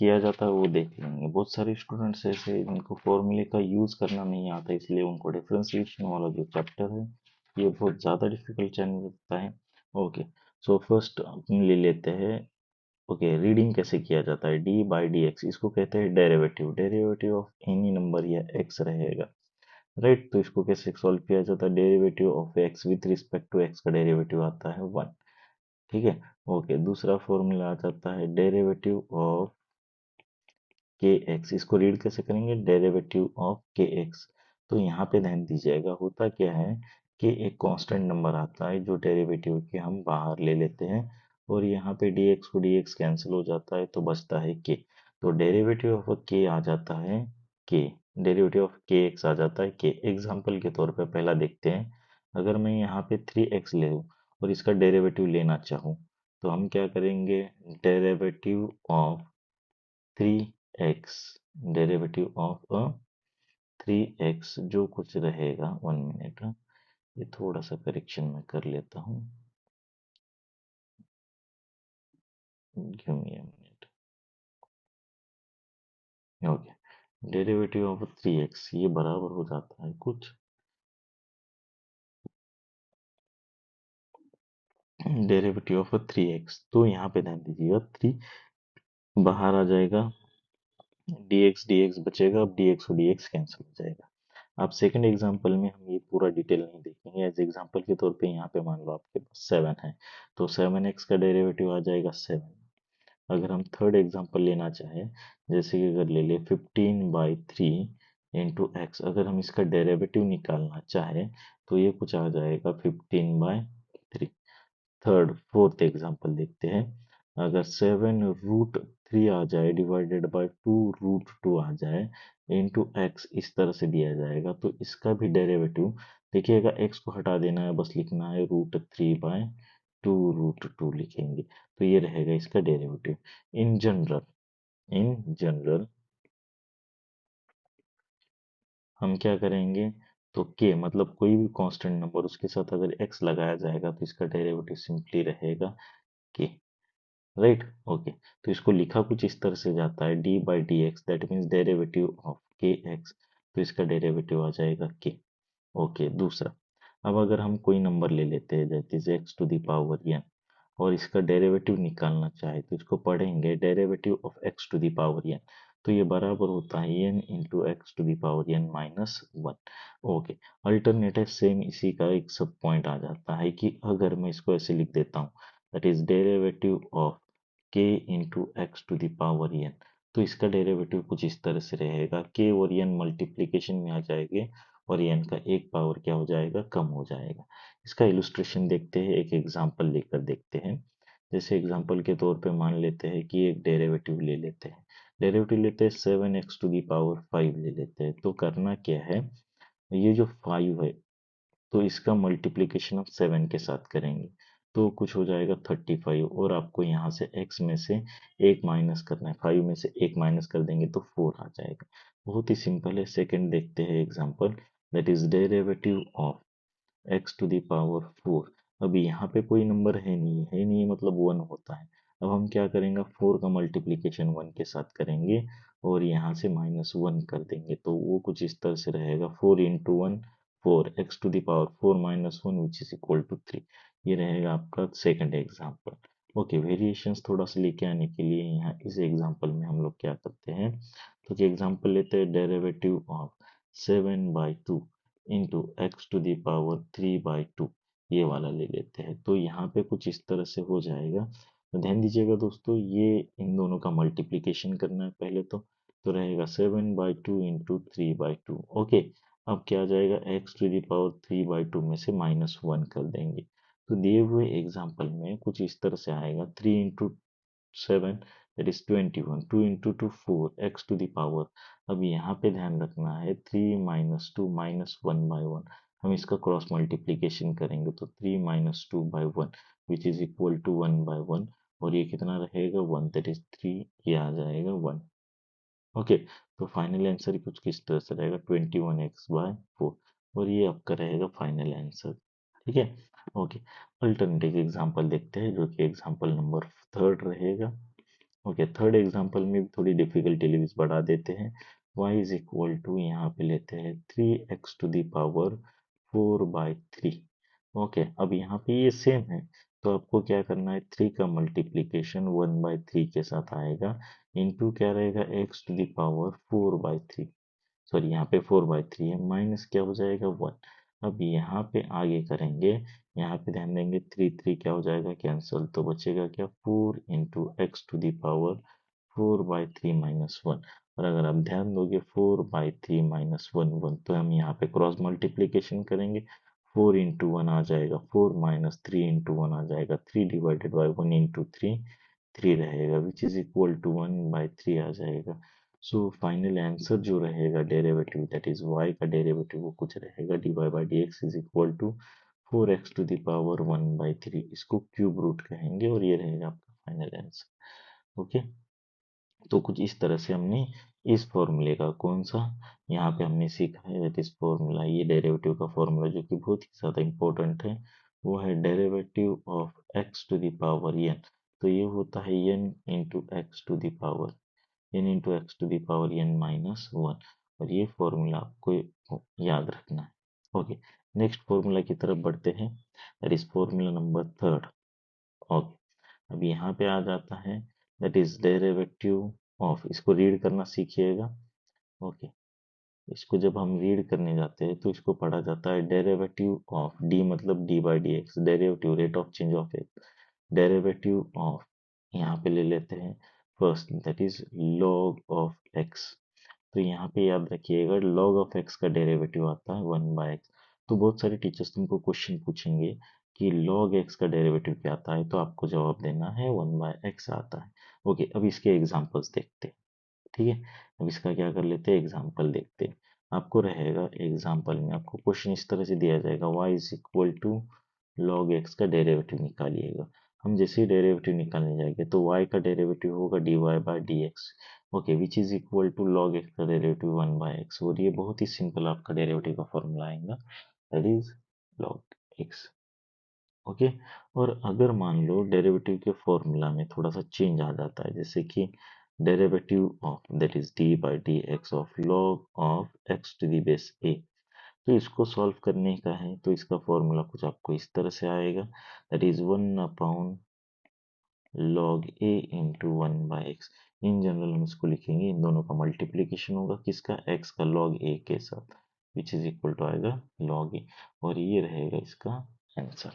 किया जाता है वो देख लेंगे। बहुत सारे स्टूडेंट्स ऐसे इनको फॉर्मूले का यूज करना नहीं आता, इसलिए उनको डिफरेंशिएशन वाला जो चैप्टर है ये बहुत ज़्यादा डिफिकल्ट चैन लगता है। ओके, सो फर्स्ट अपन ले लेते हैं। ओके, रीडिंग कैसे किया जाता है, डी बाई डी एक्स, इसको कहते हैं derivative. Derivative of any number या एक्स रहेगा, राइट। तो इसको कैसे सॉल्व किया जाता है, derivative of x with respect to x का डेरिवेटिव आता है 1, ठीक है। ओके, दूसरा फॉर्मूला आ जाता है डेरिवेटिव ऑफ के एक्स, इसको रीड कैसे करेंगे, डेरिवेटिव ऑफ के एक्स। तो यहाँ पे ध्यान दीजिएगा, होता क्या है कि एक कांस्टेंट नंबर आता है जो डेरिवेटिव के हम बाहर ले लेते हैं, और यहाँ पे dx को dx कैंसिल हो जाता है तो बचता है k। तो डेरिवेटिव ऑफ k आ जाता है k, डेरिवेटिव ऑफ के एक्स आ जाता है k। एग्जाम्पल के तौर पे पहला देखते हैं, अगर मैं यहाँ पे 3x ले लूँ और इसका डेरिवेटिव लेना चाहूँ, तो हम क्या करेंगे, derivative of 3x, derivative of 3x जो कुछ रहेगा, 1 मिनट, ये थोड़ा सा करेक्शन में कर लेता हूँ, give me a minute. Okay, derivative of 3x ये बराबर हो जाता है कुछ, डेरिवेटिव ऑफ 3x, तो यहाँ पे ध्यान दीजिएगा 3 बाहर आ जाएगा, dx dx बचेगा, अब dx और dx कैंसिल हो जाएगा। आप सेकंड एग्जांपल में हम ये पूरा डिटेल नहीं देखेंगे, एज एग्जांपल के तौर पे यहाँ पे मान लो आपके पास 7 है, तो 7x का डेरिवेटिव आ जाएगा 7। अगर हम थर्ड एग्जांपल लेना चाहें, जैसे कि अगर ले ले 15/3 इंटू एक्स, अगर हम इसका डेरिवेटिव निकालना चाहें तो ये कुछ आ जाएगा 15/3। थर्ड फोर्थ एग्जांपल देखते हैं, अगर 7√3 आ जाए डिवाइडेड बाय 2√2 आ जाए इंटू एक्स, इस तरह से दिया जाएगा, तो इसका भी डेरिवेटिव देखिएगा, एक्स को हटा देना है, बस लिखना है √3/2√2 लिखेंगे, तो ये रहेगा इसका डेरिवेटिव। इन जनरल हम क्या करेंगे, तो के मतलब कोई भी कांस्टेंट नंबर उसके साथ अगर एक्स लगाया जाएगा तो इसका डेरिवेटिव सिंपली रहेगा के, राइट। ओके, तो इसको लिखा कुछ इस तरह से जाता है, D by D x that means derivative of के एक्स, तो इसका डेरिवेटिव आ जाएगा के। ओके, दूसरा, अब अगर हम कोई नंबर ले लेते हैं that is x to the power n, और इसका डेरिवेटिव निकालना चाहे तो इसको पढ़ेंगे derivative of x to the power n, तो ये बराबर होता है n into x to the power n minus 1। Okay, alternative same इसी का एक सब पॉइंट आ जाता है कि अगर मैं इसको ऐसे लिख देता हूँ, that is derivative of k into x to the power n, तो इसका डेरिवेटिव कुछ इस तरह से रहेगा, के और एन मल्टीप्लीकेशन में आ जाएंगे और एन का एक पावर क्या हो जाएगा, कम हो जाएगा। इसका इलुस्ट्रेशन देखते हैं, एक एग्जांपल लेकर देखते हैं। जैसे एग्जांपल के तौर पे मान लेते हैं कि एक डेरिवेटिव ले लेते हैं, डेरिवेटिव लेते हैं 7x टू दी पावर 5 ले लेते हैं, तो करना क्या है, ये जो 5 है तो इसका मल्टीप्लिकेशन हम 7 के साथ करेंगे, तो कुछ हो जाएगा 35, और आपको यहाँ से x में से एक माइनस करना है, 5 में से एक माइनस कर देंगे तो 4 आ जाएगा। बहुत ही सिंपल है। सेकंड देखते हैं example, that is derivative of x to the power 4। अभी यहाँ पे कोई नंबर है नहीं मतलब 1 होता है। अब हम क्या करेंगे, 4 का मल्टीप्लिकेशन 1 के साथ करेंगे और यहाँ से -1 कर देंगे, तो वो कुछ इस तरह से रहेगा, 4 into 1 4, x to the power 4 -1 which is equal to 3। ये रहेगा आपका सेकंड एग्जाम्पल। ओके, वेरिएशंस थोड़ा सा लेके आने के लिए यहाँ इस एग्जाम्पल में हम लोग क्या करते हैं, तो कि एग्जाम्पल लेते हैं derivative of 7/2 into x to the power 3/2, ये वाला ले लेते हैं, तो यहाँ पे कुछ इस तरह से हो जाएगा। तो ध्यान दीजिएगा दोस्तों, ये इन दोनों का मल्टीप्लिकेशन करना है पहले, तो रहेगा 7/2 इंटू 3/2। ओके, अब क्या आ जाएगा, एक्स टू दी पावर 3/2 में से -1 कर देंगे, तो दिए हुए एग्जाम्पल में कुछ इस तरह से आएगा, 3 into 7 that is 21, 2 into 2 4, x to the power, अब यहाँ पे ध्यान रखना है 3 -2 -1/1, हम इसका क्रॉस मल्टीप्लीकेशन करेंगे तो 3 -2/1 विच इज इक्वल टू 1/1, और ये कितना रहेगा 1, दैट इज 3, ये आ जाएगा 1। ओके, तो फाइनल आंसर कुछ किस तरह से रहेगा, 21x/4, और ये आपका रहेगा फाइनल आंसर, ठीक है। ओके, अल्टरनेटिव एग्जांपल देखते हैं जो कि एग्जांपल नंबर थर्ड रहेगा। ओके, थर्ड एग्जांपल में भी थोड़ी डिफिकल्टी लिमिट्स बढ़ा देते हैं। y इज इक्वल टू यहाँ पे लेते हैं 3x to the power 4/3। Okay, अब यहाँ पे ये सेम है, तो आपको क्या करना है, 3 का मल्टीप्लीकेशन 1/3 के साथ आएगा, इनटू क्या रहेगा, x to the power 4/3। Sorry, यहाँ पे 4/3 है, माइनस क्या हो जाएगा, 1। अब यहाँ पे आगे करेंगे, यहाँ पे ध्यान देंगे, 3 क्या हो जाएगा, कैंसल, तो बचेगा क्या, 4 × x टू द पावर 4/3 - 1। और अगर आप ध्यान दोगे, 4/3 - 1 तो हम यहाँ पे क्रॉस मल्टीप्लीकेशन करेंगे, 4 × 1 आ जाएगा 4, - 3 × 1 आ जाएगा 3, डिवाइडेड बाई 1 × 3 3 रहेगा, विच इज इक्वल टू 1/3 आ जाएगा। सो फाइनल आंसर जो रहेगा डेरिवेटिव, दैट इज y का डेरिवेटिव, वो कुछ रहेगा, dy/dx is equal to 4x to the power 1/3। इसको क्यूब रूट कहेंगे और ये रहेगा आपका फाइनल आंसर। ओके, तो कुछ इस तरह से हमने इस फॉर्मूले का, कौन सा, यहाँ पे हमने सीखा है, दैट इज फॉर्मूला, ये डेरिवेटिव का फॉर्मूला जो कि बहुत ही ज़्यादा इंपॉर्टेंट है, वो है derivative of x to the power n। तो ये होता है n into x to the power n और ये फॉर्मूला आपको याद रखना है। ओके, नेक्स्ट फॉर्मूला की तरफ बढ़ते हैं, that is formula number third. Okay, अब यहाँ पे आ जाता है, दैट इज डेरिवेटिव ऑफ, इसको रीड करना सीखिएगा। ओके, इसको जब हम रीड करने जाते हैं तो इसको पढ़ा जाता है डेरिवेटिव ऑफ, डी मतलब d/dx, derivative rate of change of x, derivative of, यहाँ पे ले लेते हैं first, that is log of x. तो यहाँ पे याद रखिएगा, लॉग ऑफ एक्स का डेरिवेटिव आता है 1/x। तो बहुत सारे टीचर्स तुमको क्वेश्चन पूछेंगे कि लॉग एक्स का डेरिवेटिव क्या आता है, तो आपको जवाब देना है 1/x आता है। ओके, अब इसके एग्जांपल्स देखते हैं। ठीक है, अब इसका क्या कर लेते हैं, एग्जांपल देखते हैं। आपको रहेगा एग्जांपल में, आपको क्वेश्चन इस तरह से दिया जाएगा, y is equal to log x का डेरिवेटिव निकालिएगा। हम जैसे ही डेरिवेटिव निकालने जाएंगे तो y का डेरिवेटिव होगा dy/dx, okay, which is equal to log x का डेरिवेटिव 1/x, और ये बहुत ही सिंपल आपका डेरिवेटिव का फॉर्मूला आएगा, that is log x. Okay, और अगर मान लो डेरिवेटिव के फॉर्मूला में थोड़ा सा चेंज आ जाता है, जैसे कि derivative of, that is d/dx of log of x to the base a, तो इसको सॉल्व करने का है, तो इसका फॉर्मूला कुछ आपको इस तरह से आएगा, that is 1/log a into 1/x। In general हम इसको लिखेंगे, इन दोनों का मल्टीप्लीकेशन होगा, किसका, x का log a के साथ, विच इज इक्वल टू आएगा log a, और ये रहेगा इसका आंसर।